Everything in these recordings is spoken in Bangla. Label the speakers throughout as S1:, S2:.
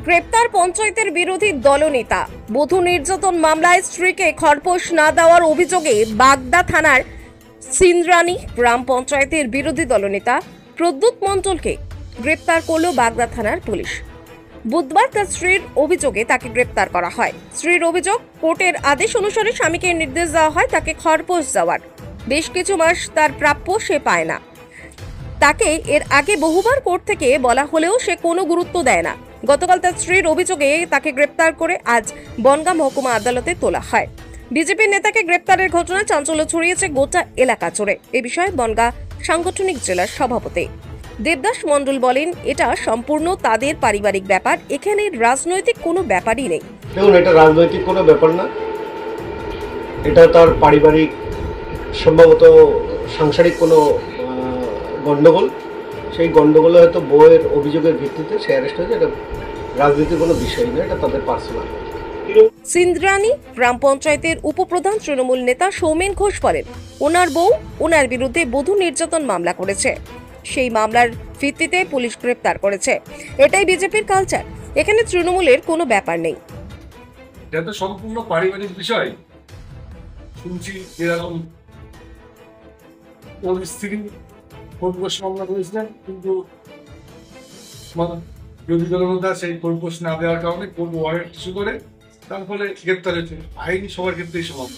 S1: গ্রেপ্তার পঞ্চায়েতের বিরোধী দলনেতা। বধূ নির্যাতন মামলায় স্ত্রীকে খরপোশ না দেওয়ার অভিযোগে বাগদা থানার সিন্দ্রানী গ্রাম পঞ্চায়েতের বিরোধী দলনেতা প্রদ্যুৎ মণ্ডলকে গ্রেপ্তার করল বাগদা থানার পুলিশ। বুধবার তার স্ত্রীর অভিযোগে তাকে গ্রেপ্তার করা হয়। স্ত্রীর অভিযোগ, কোর্টের আদেশ অনুসারে স্বামীকে নির্দেশ দেওয়া হয় তাকে খরপোশ দেওয়ার। বেশ কিছু মাস তার প্রাপ্য সে পায় না। তাকে এর আগে বহুবার কোর্ট থেকে বলা হলেও সে কোনো গুরুত্ব দেয় না। গতকাল তার স্ত্রীর অভিযোগে তাকে গ্রেপ্তার করে আজ বনগাঁ মহকুমা আদালতে তোলা হয়। বিজেপির নেতাকে গ্রেপ্তারের ঘটনায় চাঞ্চল্য ছড়িয়েছে গোটা এলাকা জুড়ে। এ বিষয়ে বনগাঁ সাংগঠনিক জেলার সভাপতি দেবদাস মণ্ডল বলেন, এটা সম্পূর্ণ তাদের পারিবারিক ব্যাপার, এখানে রাজনৈতিক কোনো ব্যাপারই নেই।
S2: দেখুন, এটা রাজনৈতিক কোনো ব্যাপার না, এটা তার পারিবারিক সম্ভবত সাংসারিক কোনো গন্ডগোল। সেই গন্ডগোলে হয়তো বউয়ের অভিযোগের ভিত্তিতে সে অ্যারেস্ট হয়েছে। এটা রাজনীতির কোনো বিষয় না, এটা তাদের পার্সোনাল।
S1: সিন্দ্রানী গ্রাম পঞ্চায়েতের উপপ্রধান তৃণমূল নেতা সৌমেন ঘোষ বলেন, ওনার বউ ওনার বিরুদ্ধে বধূ নির্যাতন মামলা করেছে। সেই মামলার ভিত্তিতে পুলিশ গ্রেপ্তার করেছে। এটাই বিজেপির কালচার, এখানে তৃণমূলের কোনো ব্যাপার নেই।
S3: এটা তো সম্পূর্ণ পারিবারিক বিষয়। শুনছি এরকম ওর স্ত্রী খরপোশ মামলা করেছিলেন, কিন্তু বিরোধী দলনেতা সেই খরপোশ না দেওয়ার কারণে কোর্ট ওয়ারেন্ট ইস্যু করে, তার ফলে গ্রেপ্তার হয়েছে। আইনি সবার ক্ষেত্রেই সমান।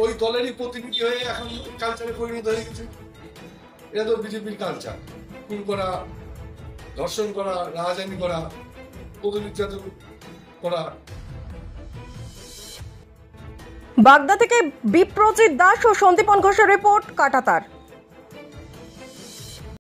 S3: ওই দলেরই প্রতিনিধি হয়ে এখন কালচারে পরিণত হয়ে গেছে। এটা তো বিজেপির কালচার, খুন করা, ধর্ষণ করা, রাহাজানি করা, বধূ নির্যাতন করা।
S1: বাগদা থেকে বিপ্রজিৎ দাস ও সন্দীপন ঘোষের রিপোর্ট, কাঁটাতার।